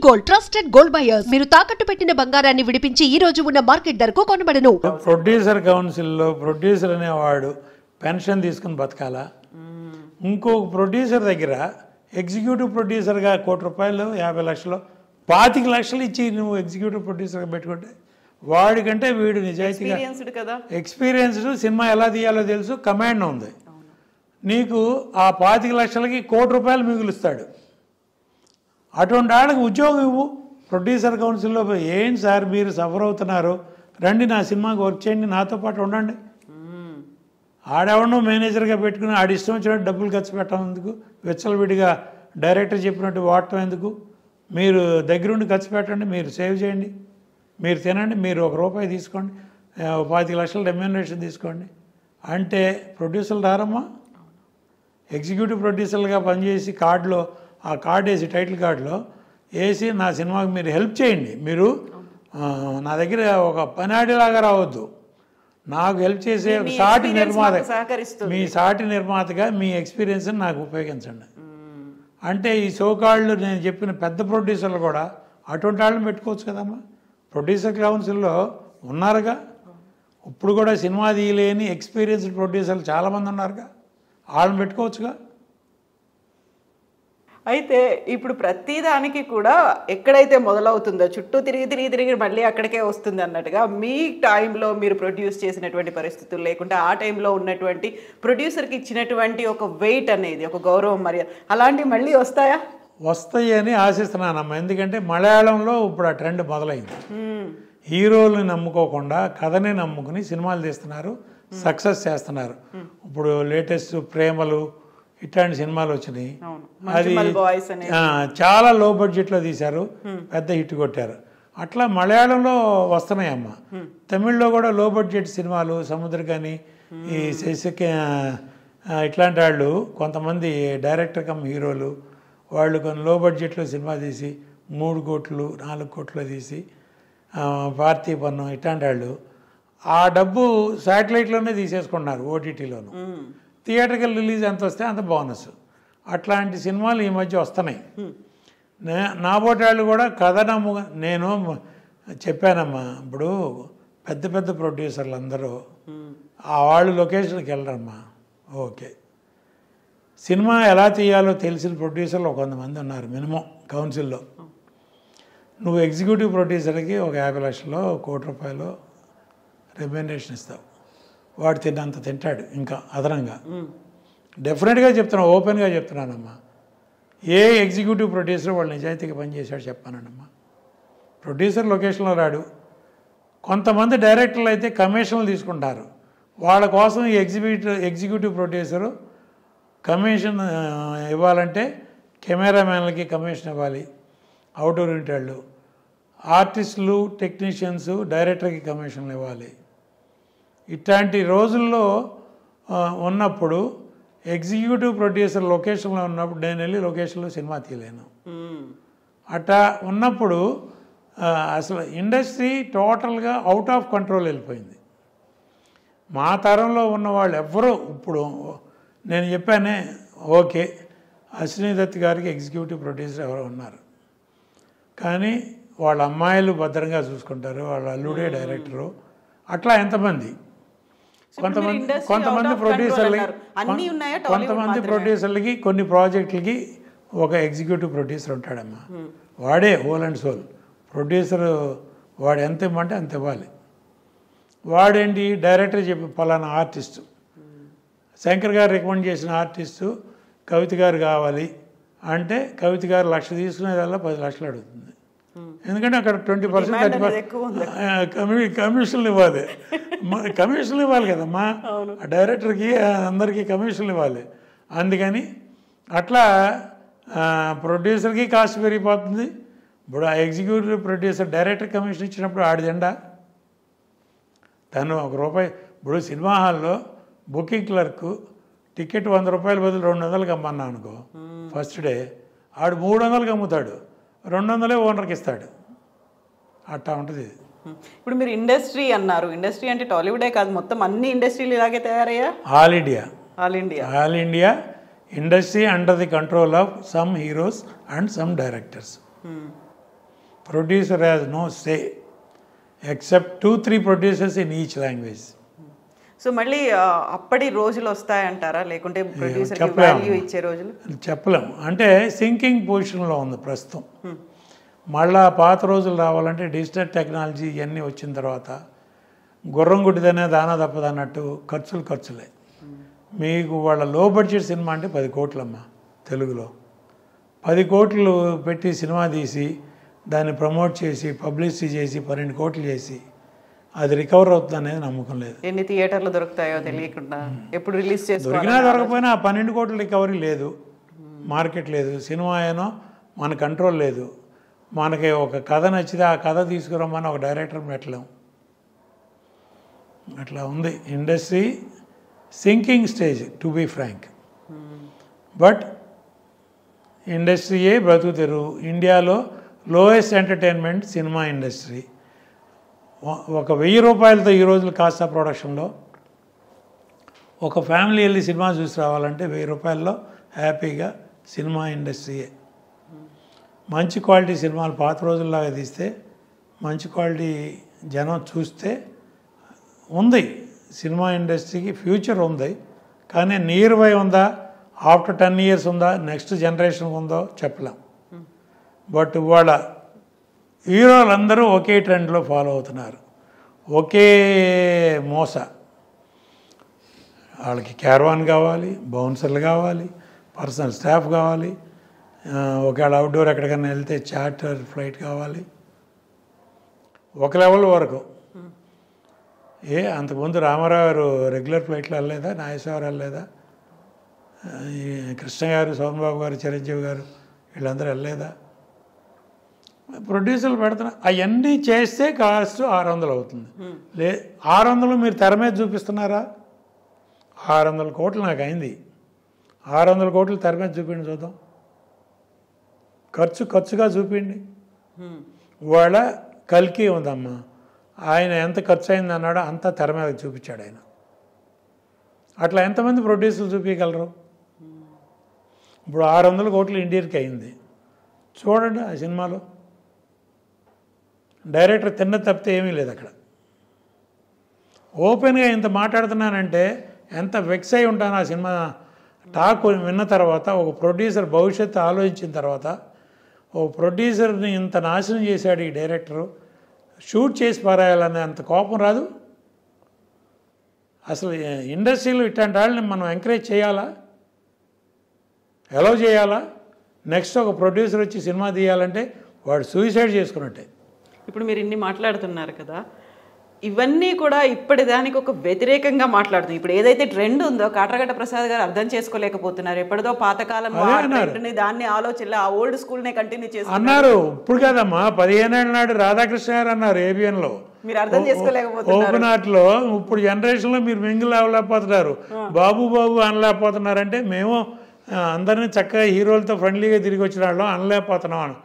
Gold trusted gold buyers మీరు తాకట్టు పెట్టిన బంగారాన్ని విడిపించి ఈ రోజు ఉన్న మార్కెట్ ధరకు కొనబడను. ప్రొడ్యూసర్ కౌన్సిల్లో ప్రొడ్యూసర్ అనేవాడు పెన్షన్ తీసుకుని బతకాలా? ఇంకొక ప్రొడ్యూసర్ దగ్గర ఎగ్జిక్యూటివ్ ప్రొడ్యూసర్గా ₹1,00,00,000 50 లక్షలు 25 లక్షలు ఇచ్చి నువ్వు ఎగ్జిక్యూటివ్ ప్రొడ్యూసర్గా పెట్టుకుంటే వాడికంటే వీడు నిజాయితీగా ఎక్స్పీరియన్స్డ్, సినిమా ఎలా తీయాలో తెలుసు, కమాండ్ ఉంది. నీకు ఆ 25 లక్షలకి ₹1,00,00,000 మిగులుస్తాడు. అటువంటి వాళ్ళకి ఉద్యోగం ఇవ్వు. ప్రొడ్యూసర్ కౌన్సిల్లో ఏం సార్ మీరు సఫర్ అవుతున్నారు, రండి నా సినిమాకి వర్క్ చేయండి, నాతో పాటు ఉండండి. ఆడెవడో మేనేజర్గా పెట్టుకుని ఆడి ఇష్టం వచ్చినట్టు డబ్బులు ఖర్చు పెట్టడం ఎందుకు? విచ్చలవిడిగా డైరెక్టర్ చెప్పినట్టు వాడటం ఎందుకు? మీరు దగ్గరుండి ఖర్చు పెట్టండి, మీరు సేవ్ చేయండి, మీరు తినండి, మీరు ₹1 తీసుకోండి, 25 లక్షల రెమ్యూనరేషన్ తీసుకోండి అంటే ప్రొడ్యూసర్లు రారమ్మా. ఎగ్జిక్యూటివ్ ప్రొడ్యూసర్లుగా పనిచేసి కార్డులో ఆ కార్డు వేసి టైటిల్ కార్డులో వేసి నా సినిమాకి మీరు హెల్ప్ చేయండి, మీరు నా దగ్గర ఒక పనాడిలాగా రావద్దు, నాకు హెల్ప్ చేసే సాటి నిర్మాత, మీ సాటి నిర్మాతగా మీ ఎక్స్పీరియన్స్ని నాకు ఉపయోగించండి అంటే ఈ సోకాళ్ళు నేను చెప్పిన పెద్ద ప్రొడ్యూసర్లు కూడా అటువంటి వాళ్ళని పెట్టుకోవచ్చు కదమ్మా. ప్రొడ్యూసర్ కౌన్సిల్లో ఉన్నారుగా, ఇప్పుడు కూడా సినిమా తీయలేని ఎక్స్పీరియన్స్డ్ ప్రొడ్యూసర్లు చాలామంది ఉన్నారుగా, వాళ్ళని పెట్టుకోవచ్చుగా. అయితే ఇప్పుడు ప్రతిదానికి కూడా ఎక్కడైతే మొదలవుతుందో చుట్టూ తిరిగి మళ్ళీ అక్కడికే వస్తుంది అన్నట్టుగా మీ టైంలో మీరు ప్రొడ్యూస్ చేసినటువంటి పరిస్థితులు లేకుంటే ఆ టైంలో ఉన్నటువంటి ప్రొడ్యూసర్కి ఇచ్చినటువంటి ఒక వెయిట్ అనేది, ఒక గౌరవం, మర్యాద అలాంటివి మళ్ళీ వస్తాయా? వస్తాయి అని ఆశిస్తున్నానమ్మా. ఎందుకంటే మలయాళంలో ఇప్పుడు ఆ ట్రెండ్ మొదలైంది. హీరోల్ని నమ్ముకోకుండా కథని నమ్ముకుని సినిమాలు తీస్తున్నారు, సక్సెస్ చేస్తున్నారు. ఇప్పుడు లేటెస్ట్ ప్రేమలు ఇట్లాంటి సినిమాలు వచ్చినాయి. అది చాలా లో బడ్జెట్లో తీశారు, పెద్ద హిట్ కొట్టారు. అట్లా మలయాళంలో వస్తున్నాయమ్మా. తమిళ్లో కూడా లో బడ్జెట్ సినిమాలు, సముద్రకాని, ఈ ఇట్లాంటి వాళ్ళు కొంతమంది డైరెక్టర్ కమ్ హీరోలు వాళ్ళు కొన్ని లో బడ్జెట్లో సినిమా తీసి 3 కోట్లు 4 కోట్లు తీసి పార్థిపన్నం ఇట్లాంటి వాళ్ళు ఆ డబ్బు శాటిలైట్లోనే తీసేసుకుంటున్నారు, ఓటీటీలోను. థియేటర్కల్ రిలీజ్ ఎంత వస్తే అంత బోనస్. అట్లాంటి సినిమాలు ఈ మధ్య వస్తున్నాయి. నా పోటాళ్ళు కూడా కథ నేను చెప్పానమ్మా. ఇప్పుడు పెద్ద పెద్ద ప్రొడ్యూసర్లు అందరూ ఆ వాళ్ళు లొకేషన్కి వెళ్ళరమ్మా. ఓకే, సినిమా ఎలా తీయాలో తెలిసిన ప్రొడ్యూసర్లు కొంతమంది ఉన్నారు మినిమం కౌన్సిల్లో. నువ్వు ఎగ్జిక్యూటివ్ ప్రొడ్యూసర్కి ఒక 50 లక్షలు ₹1,00,00,000 రెమ్యూనరేషన్ ఇస్తావు, వాడు తిన్నంత తింటాడు ఇంకా అదనంగా. డెఫినెట్గా చెప్తున్నాను, ఓపెన్గా చెప్తున్నానమ్మా. ఏ ఎగ్జిక్యూటివ్ ప్రొడ్యూసర్ వాళ్ళు నిజాయితీగా పనిచేశాడు చెప్పానండమ్మా. ప్రొడ్యూసర్ లొకేషన్లో రాడు. కొంతమంది డైరెక్టర్లు అయితే కమిషన్లు తీసుకుంటారు. వాళ్ళ కోసం ఈ ఎగ్జిక్యూటివ్ ప్రొడ్యూసరు కమిషన్ ఇవ్వాలంటే కెమెరామ్యాన్లకి కమిషన్ ఇవ్వాలి, అవుట్డోర్ యూనిట్ వాళ్ళు, ఆర్టిస్టులు, టెక్నీషియన్స్, డైరెక్టర్కి కమిషన్లు ఇవ్వాలి. ఇట్లాంటి రోజుల్లో ఉన్నప్పుడు ఎగ్జిక్యూటివ్ ప్రొడ్యూసర్ లొకేషన్లో ఉన్నప్పుడు నేను వెళ్ళి లొకేషన్లో సినిమా తీయలేను. అట్లా ఉన్నప్పుడు అసలు ఇండస్ట్రీ టోటల్గా అవుట్ ఆఫ్ కంట్రోల్ వెళ్ళిపోయింది. మా తరంలో ఉన్న వాళ్ళు ఎవ్వరూ ఇప్పుడు నేను చెప్పానే, ఓకే అశ్విని దత్ గారికి ఎగ్జిక్యూటివ్ ప్రొడ్యూసర్ ఎవరో ఉన్నారు, కానీ వాళ్ళ అమ్మాయిలు భద్రంగా చూసుకుంటారు, వాళ్ళ అల్లుడే డైరెక్టరు. అట్లా ఎంతమంది కొంతమంది ప్రొడ్యూసర్లకి కొన్ని ప్రాజెక్టులకి ఒక ఎగ్జిక్యూటివ్ ప్రొడ్యూసర్ ఉంటాడమ్మా. వాడే హోల్ అండ్ సోల్ ప్రొడ్యూసర్. వాడు ఎంత ఇవ్వమంటే అంత ఇవ్వాలి. వాడేంటి డైరెక్టర్ చెప్పి పలానా ఆర్టిస్టు, శంకర్ గారు రికమెండ్ చేసిన ఆర్టిస్టు కవిత గారు కావాలి అంటే కవిత గారు 1,00,000 తీసుకునేదల్లా 10 లక్షలు అడుగుతుంది. ఎందుకంటే అక్కడ 20% 30% కమిషన్లు ఇవ్వాలి. కమిషన్లు ఇవ్వాలి కదమ్మా డైరెక్టర్కి, అందరికీ కమిషన్లు ఇవ్వాలి. అందుకని అట్లా ప్రొడ్యూసర్కి కాస్ట్ పెరిగిపోతుంది. ఇప్పుడు ఆ ఎగ్జిక్యూటివ్ ప్రొడ్యూసర్ డైరెక్టర్ కమిషన్ ఇచ్చినప్పుడు ఆడిదండా తను ₹1. ఇప్పుడు సినిమా హాల్లో బుకింగ్ క్లర్క్ టికెట్ ₹100 బదులు 200కి అమ్మన్నా అనుకో, ఫస్ట్ డే ఆడు 300కి అమ్ముతాడు, 200 ఓనర్కి ఇస్తాడు. అట్టా ఉంటుంది. ఇప్పుడు మీరు ఇండస్ట్రీ అన్నారు, ఇండస్ట్రీ అంటే టాలీవుడే కాదు, మొత్తం అన్ని ఇండస్ట్రీలు ఇలాగే తయారయ్యా? All India industry under the control of some heroes and some directors. Producer has no say except 2-3 producers in each language. So మళ్ళీ అప్పటి రోజులు వస్తాయంటారా, లేకుంటే ప్రొడ్యూసర్ చెప్పలేము. వాల్యూ ఇచ్చే రోజులు? చెప్పలేం. అంటే సింకింగ్ పొజిషన్లో ఉంది ప్రస్తుతం. మళ్ళా పాత రోజులు రావాలంటే డిజిటల్ టెక్నాలజీ ఇవన్నీ వచ్చిన తర్వాత గుర్రం గుడ్డిదనే దానా తప్పదన్నట్టు ఖర్చులే. మీకు వాళ్ళ లో బడ్జెట్ సినిమా అంటే 10 కోట్లమ్మా తెలుగులో. 10 కోట్లు పెట్టి సినిమా తీసి దాన్ని ప్రమోట్ చేసి పబ్లిసిటీ చేసి 12 కోట్లు చేసి అది రికవర్ అవుతుంది అనేది నమ్మకం లేదు. ఎన్ని థియేటర్లు దొరుకుతాయో తెలియకుండా ఎప్పుడు రిలీజ్ దొరికినా దొరకపోయినా ఆ 12 కోట్ల రికవరీ లేదు, మార్కెట్ లేదు, సినిమా ఏనో మన కంట్రోల్ లేదు. మనకి ఒక కథ నచ్చితే ఆ కథ తీసుకురమ్మని ఒక డైరెక్టర్ పెట్టలేం. అట్లా ఉంది industry, sinking stage to be frank. But ఇండస్ట్రీయే బ్రతుకుతారు. ఇండియాలో లోయెస్ట్ ఎంటర్టైన్మెంట్ సినిమా ఇండస్ట్రీ. ఒక 1000 రూపాయలతో ఈ రోజులు కాస్ట్ ఆఫ్ ప్రొడక్షన్లో ఒక ఫ్యామిలీ వెళ్ళి సినిమా చూసి రావాలంటే 1000 రూపాయల్లో హ్యాపీగా సినిమా ఇండస్ట్రీయే. మంచి క్వాలిటీ సినిమాలు పాత రోజుల్లాగా తీస్తే మంచి క్వాలిటీ జనం చూస్తే ఉంది. సినిమా ఇండస్ట్రీకి ఫ్యూచర్ ఉంది. కానీ నియర్ బై ఉందా, ఆఫ్టర్ 10 years ఉందా, నెక్స్ట్ జనరేషన్ ఉందో చెప్పలేం. బట్ వాళ్ళ హీరోలందరూ ఒకే ట్రెండ్లో ఫాలో అవుతున్నారు, ఒకే మోస. వాళ్ళకి క్యారవాన్ కావాలి, బౌన్సర్లు కావాలి, పర్సనల్ స్టాఫ్ కావాలి, ఒకవేళ అవుట్డోర్ ఎక్కడికైనా వెళ్తే చార్టర్ ఫ్లైట్ కావాలి. ఒక లెవెల్ వరకు. అంతకుముందు రామారావు గారు రెగ్యులర్ ఫ్లైట్లో వెళ్ళలేదా, నాగేశ్వరరావు వెళ్ళలేదా, కృష్ణ గారు, సోమబాబు గారు, చిరంజీవి గారు వీళ్ళందరూ వెళ్ళలేదా? ప్రొడ్యూసర్లు పెడుతున్నారు. అవన్నీ చేస్తే కాస్ట్ 600 అవుతుంది. 600 మీరు తెర మీద చూపిస్తున్నారా? 600 కోట్లు నాకు అయింది. 600 కోట్లు తెర మీద చూపిండి చూద్దాం. ఖర్చుగా చూపిండి. వాళ్ళ కల్కి ఉందమ్మా, ఆయన ఎంత ఖర్చు అయింది అన్నాడో అంతా తెర మీద చూపించాడు ఆయన. అట్లా ఎంతమంది ప్రొడ్యూసర్లు చూపించగలరు? ఇప్పుడు 600 కోట్లు ఇండియన్కి అయింది. చూడండి ఆ సినిమాలో డైరెక్టర్ తిన్న తప్పితే ఏమీ లేదు అక్కడ. ఓపెన్గా ఇంత మాట్లాడుతున్నానంటే ఎంత వెక్స్ అయి ఉంటాను ఆ సినిమా టాక్ విన్న తర్వాత. ఒక ప్రొడ్యూసర్ భవిష్యత్తు ఆలోచించిన తర్వాత, ఓ ప్రొడ్యూసర్ని ఇంత నాశనం చేశాడు ఈ డైరెక్టరు, షూట్ చేసి పారాయాలనే అంత కోపం రాదు? అసలు ఇండస్ట్రీలో ఇట్లాంటి వాళ్ళని మనం ఎంకరేజ్ చేయాలా, అలౌ చేయాలా? నెక్స్ట్ ఒక ప్రొడ్యూసర్ వచ్చి సినిమా తీయాలంటే వాడు సూసైడ్ చేసుకున్నట్టే. ఇప్పుడు మీరు ఇన్ని మాట్లాడుతున్నారు కదా, ఇవన్నీ కూడా ఇప్పటిదానికి ఒక వ్యతిరేకంగా మాట్లాడుతుంది. ఇప్పుడు ఏదైతే ట్రెండ్ ఉందో కాట్రగడ్డ ప్రసాద్ గారు అర్థం చేసుకోలేకపోతున్నారు. ఎప్పటిదో పాతకాలం దాన్ని ఆలోచన ఆ ఓల్డ్ స్కూల్ నే కంటిన్యూ చేస్తున్నారు అన్నారు. ఇప్పుడు కదమ్మా 15 ఏళ్ళ నాడు రాధాకృష్ణ గారు అన్నారు ఏబిఎన్లో. మీరు అర్థం చేసుకోలేకపోతున్నారు. ఓపెన్ ఆర్ట్లో ఇప్పుడు జనరేషన్లో మీరు మింగిల్ అవ్వలేకపోతున్నారు, బాబు అనలేకపోతున్నారంటే మేము అందరినీ చక్కగా హీరోలతో ఫ్రెండ్లీగా తిరిగి వచ్చిన వాళ్ళం అనలేకపోతున్నాం అని.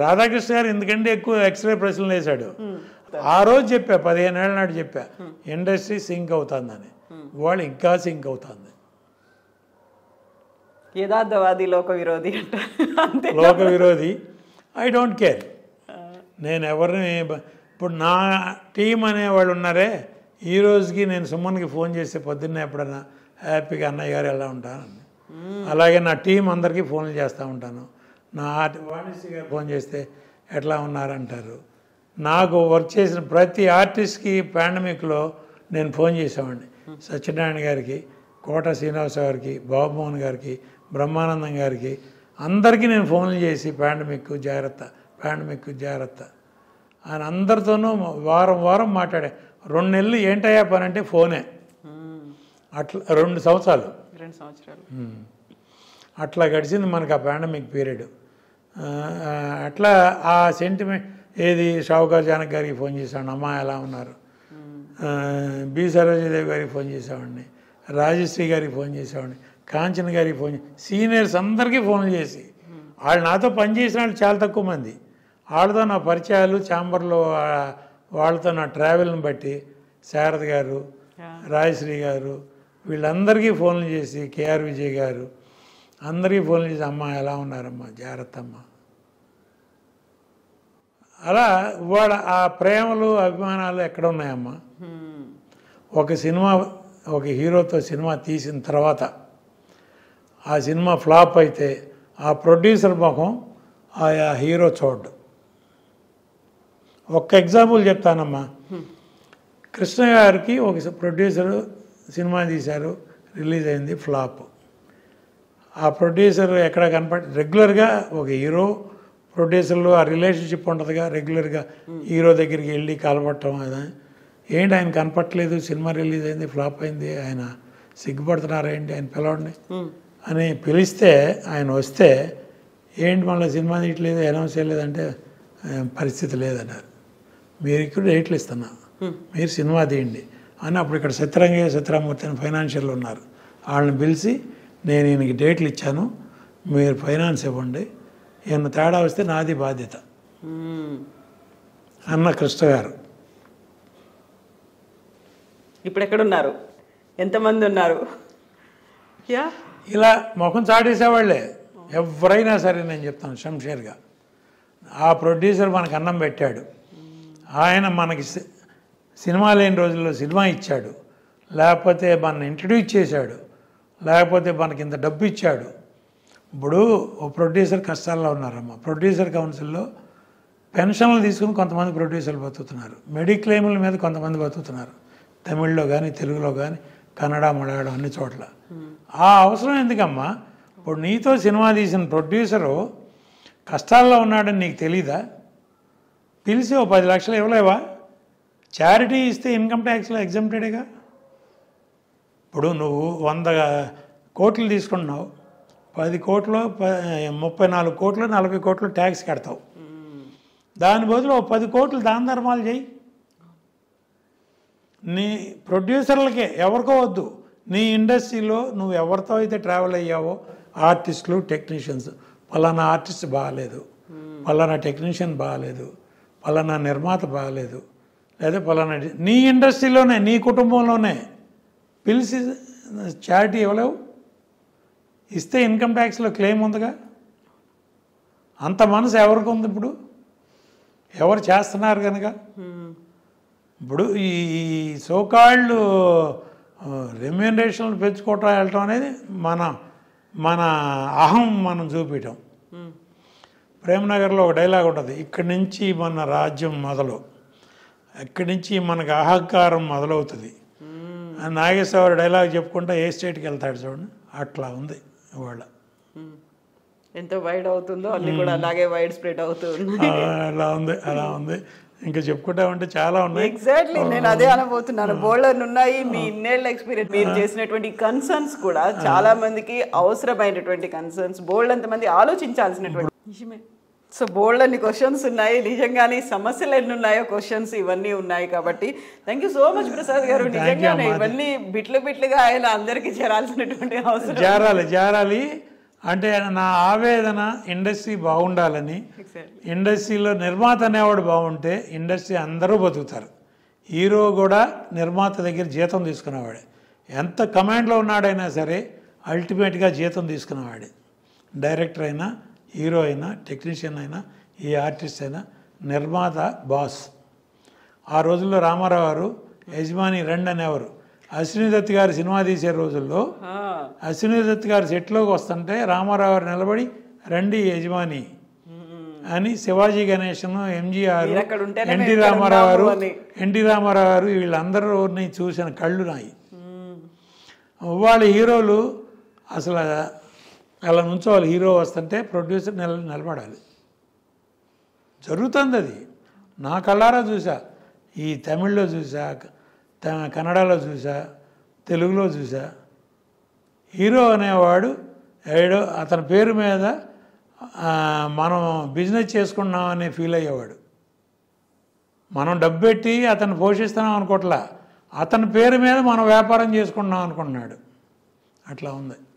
రాధాకృష్ణ గారు ఎందుకంటే ఎక్కువ ఎక్స్రే ప్రశ్నలు వేశాడు. ఆ రోజు చెప్పా, 15 ఏళ్ళ నాడు చెప్పా, ఇండస్ట్రీ సింక్ అవుతుందని. వాళ్ళు ఇంకా సింక్ అవుతుంది. యథార్థవాది లోక విరోధి అంటారు. లోక విరోధి. I don't care. నేను ఎవరిని ఇప్పుడు నా టీం అనేవాళ్ళు ఉన్నారే, ఈ రోజుకి నేను సుమన్కి ఫోన్ చేస్తే పొద్దున్నే ఎప్పుడన్నా హ్యాపీగా అన్నయ్య గారు ఎలా ఉంటానని. అలాగే నా టీం అందరికీ ఫోన్లు చేస్తూ ఉంటాను. నా వాణిశ్రీ గారు ఫోన్ చేస్తే ఎట్లా ఉన్నారంటారు. నాకు వర్క్ చేసిన ప్రతి ఆర్టిస్ట్కి పాండమిక్లో నేను ఫోన్ చేసేవాడిని. సత్యనారాయణ గారికి, కోట శ్రీనివాస గారికి, బాబుమోహన్ గారికి, బ్రహ్మానందం గారికి, అందరికీ నేను ఫోన్లు చేసి పాండమిక్ జాగ్రత్త ఆయన అందరితోనూ వారం మాట్లాడే. 2 నెలలు ఏంటయ్యా పని అంటే ఫోనే. అట్లా 2 సంవత్సరాలు అట్లా గడిచింది మనకు ఆ పాండమిక్ పీరియడ్. అట్లా ఆ సెంటిమెంట్ ఏది షావుకార్ జానక్ గారికి ఫోన్ చేసేవాడిని, అమ్మ ఎలా ఉన్నారు. బి సరోజదేవి గారికి ఫోన్ చేసేవాడిని, రాజశ్రీ గారికి ఫోన్ చేసేవాడిని, కాంచన్ గారికి ఫోన్ సీనియర్స్ అందరికీ ఫోన్లు చేసి. వాళ్ళు నాతో పనిచేసిన వాళ్ళు చాలా తక్కువ మంది. వాళ్ళతో నా పరిచయాలు ఛాంబర్లో వాళ్ళతో నా ట్రావెల్ని బట్టి శారద గారు, రాజశ్రీ గారు వీళ్ళందరికీ ఫోన్లు చేసి, కేఆర్ విజయ్ గారు అందరికీ ఫోన్లు చేసి, అమ్మ ఎలా ఉన్నారమ్మా, జాగ్రత్త అమ్మ. అలా ఇవాళ ఆ ప్రేమలు అభిమానాలు ఎక్కడ ఉన్నాయమ్మా? ఒక సినిమా ఒక హీరోతో సినిమా తీసిన తర్వాత ఆ సినిమా ఫ్లాప్ అయితే ఆ ప్రొడ్యూసర్ ముఖం ఆ హీరో చూడ్డు. ఒక్క ఎగ్జాంపుల్ చెప్తానమ్మా. కృష్ణ గారికి ఒక ప్రొడ్యూసరు సినిమా తీశారు, రిలీజ్ అయింది, ఫ్లాప్. ఆ ప్రొడ్యూసర్ ఎక్కడ రెగ్యులర్గా ఒక హీరో ప్రొడ్యూసర్లు ఆ రిలేషన్షిప్ ఉంటుందిగా, రెగ్యులర్గా హీరో దగ్గరికి వెళ్ళి కలపట్టడం. ఏంటి ఆయన కనపట్టలేదు, సినిమా రిలీజ్ అయింది, ఫ్లాప్ అయింది, ఆయన సిగ్గుపడుతున్నారా ఏంటి, ఆయన పిలవండి అని పిలిస్తే ఆయన వస్తే ఏంటి మళ్ళీ సినిమా తీయట్లేదు, అనౌన్స్ చేయలేదంటే పరిస్థితి లేదన్నారు. మీరు ఇక్కడ డేట్లు ఇస్తున్నా, మీరు సినిమా తీయండి అని. అప్పుడు ఇక్కడ సత్యరామూర్తి అని ఫైనాన్షియల్ ఉన్నారు, వాళ్ళని పిలిచి నేను ఈయనకి డేట్లు ఇచ్చాను, మీరు ఫైనాన్స్ ఇవ్వండి, ఈయన తేడా వస్తే నాది బాధ్యత అన్న కృష్ణ గారు. ఇప్పుడు ఎక్కడున్నారు, ఎంతమంది ఉన్నారు? యా ఇలా ముఖం చాటేసేవాళ్ళే ఎవరైనా సరే. నేను చెప్తాను షంషేర్గా, ఆ ప్రొడ్యూసర్ మనకు అన్నం పెట్టాడు, ఆయన మనకి సినిమా లేని రోజుల్లో సినిమా ఇచ్చాడు, లేకపోతే మన ఇంట్రడ్యూస్ చేశాడు, లేకపోతే మనకి ఇంత డబ్బు ఇచ్చాడు. ఇప్పుడు ఓ ప్రొడ్యూసర్ కష్టాల్లో ఉన్నారమ్మా. ప్రొడ్యూసర్ కౌన్సిల్లో పెన్షన్లు తీసుకుని కొంతమంది ప్రొడ్యూసర్లు బతుకుతున్నారు, మెడిక్లెయిముల మీద కొంతమంది బతుకుతున్నారు, తమిళ్లో కానీ తెలుగులో కానీ కన్నడ మలయాళం అన్ని చోట్ల. ఆ అవసరం ఎందుకమ్మా? ఇప్పుడు నీతో సినిమా తీసిన ప్రొడ్యూసరు కష్టాల్లో ఉన్నాడని నీకు తెలీదా? పిలిచి ఓ 10 లక్షలు ఇవ్వలేవా? చారిటీ ఇస్తే ఇన్కమ్ ట్యాక్స్లో ఎగ్జామ్టెడేగా. ఇప్పుడు నువ్వు 100 కోట్లు తీసుకుంటున్నావు, 10 కోట్లు 34 కోట్లు 40 కోట్లు ట్యాక్స్ కడతావు. దాని బదులు 10 కోట్లు దాన ధర్మాలు చేయి. నీ ప్రొడ్యూసర్లకే, ఎవరికో వద్దు, నీ ఇండస్ట్రీలో నువ్వు ఎవరితో అయితే ట్రావెల్ అయ్యావో ఆర్టిస్టులు, టెక్నీషియన్స్, పలానా ఆర్టిస్ట్ బాగాలేదు, పలానా టెక్నీషియన్ బాగాలేదు, పలానా నిర్మాత బాగాలేదు, లేదా పలానా నీ ఇండస్ట్రీలోనే నీ కుటుంబంలోనే పిలిచి చారిటీ ఇవ్వలేవు? ఇస్తే ఇన్కమ్ ట్యాక్స్లో క్లెయిమ్ ఉందిగా. అంత మనసు ఎవరికి ఉంది? ఇప్పుడు ఎవరు చేస్తున్నారు కనుక. ఇప్పుడు ఈ సోకాళ్ళు రెమ్యూనరేషన్లు పెంచుకోవటం వెళ్ళటం అనేది మన అహం మనం చూపించటం. ప్రేమనగర్లో ఒక డైలాగ్ ఉంటుంది, ఇక్కడి నుంచి మన రాజ్యం మొదలు, ఇక్కడి నుంచి మనకు అహంకారం మొదలవుతుంది. నాగేశ్వర డైలాగ్ చెప్పుకుంటా ఏ స్టేట్కి వెళ్తాడు చూడండి, అట్లా ఉంది ఇవాళ. ఎంత వైడ్ అవుతుందో అన్ని కూడా అలాగే వైడ్ స్ప్రెడ్ అవుతుంది. అలా ఉంది. ఇంకా చెప్పుకుంటామంటే చాలా ఉన్నాయి. ఎగ్జాక్ట్లీ, నేను అదే అనబోతున్నాను. బోల్డర్ ఉన్నాయి. మీ ఇన్నేళ్ల ఎక్స్పీరియన్స్, మీరు చేసినటువంటి కన్సర్న్స్ కూడా చాలా మందికి అవసరమైనటువంటి కన్సర్న్స్, బోల్డ్ అంతమంది ఆలోచించాల్సినటువంటి నిజమే. సో బోల్డ్ అన్ని క్వశ్చన్స్ ఉన్నాయి, నిజంగానే సమస్యలు ఎన్ని ఉన్నాయో క్వశ్చన్స్ ఇవన్నీ ఉన్నాయి. కాబట్టి thank you so much Prasad గారు. నిజంగానే ఇవన్నీ బిట్లుగా ఆయన అందరికీ చేరాల్సినటువంటి అవసరం. చేరాలి అంటే నా ఆవేదన ఇండస్ట్రీ బాగుండాలని. ఇండస్ట్రీలో నిర్మాత అనేవాడు బాగుంటే ఇండస్ట్రీ అందరూ బతుకుతారు. హీరో కూడా నిర్మాత దగ్గర జీతం తీసుకునేవాడే, ఎంత కమాండ్లో ఉన్నాడైనా సరే అల్టిమేట్గా జీతం తీసుకునేవాడే. డైరెక్టర్ అయినా, హీరో అయినా, టెక్నీషియన్ అయినా, ఏ ఆర్టిస్ట్ అయినా నిర్మాత బాస్. ఆ రోజుల్లో రామారావు గారు యజమాని రెండు అనేవారు. అశ్విని దత్ గారు సినిమా తీసే రోజుల్లో అశ్విని దత్ గారు సెట్లోకి వస్తుంటే రామారావు గారు నిలబడి రండి యజమాని అని శివాజీ గణేశన్, ఎంజీఆర్, ఎన్టీ రామారావు గారు వీళ్ళందరినీ చూసిన కళ్ళు నాయి. వాళ్ళ హీరోలు అసలు అలా నుంచోవాలి, హీరో వస్తుంటే ప్రొడ్యూసర్ నిలబడాలి. జరుగుతుంది అది, నా కళ్ళారా చూసా. ఈ తమిళ్లో చూసా, కన్నడలో చూసా, తెలుగులో చూసా. హీరో అనేవాడు ఏడో అతని పేరు మీద మనం బిజినెస్ చేసుకున్నామని ఫీల్ అయ్యేవాడు. మనం డబ్బు పెట్టి అతను పోషిస్తున్నాం అనుకోవట్లా, అతని పేరు మీద మనం వ్యాపారం చేసుకున్నాం అనుకుంటున్నాడు. అట్లా ఉంది.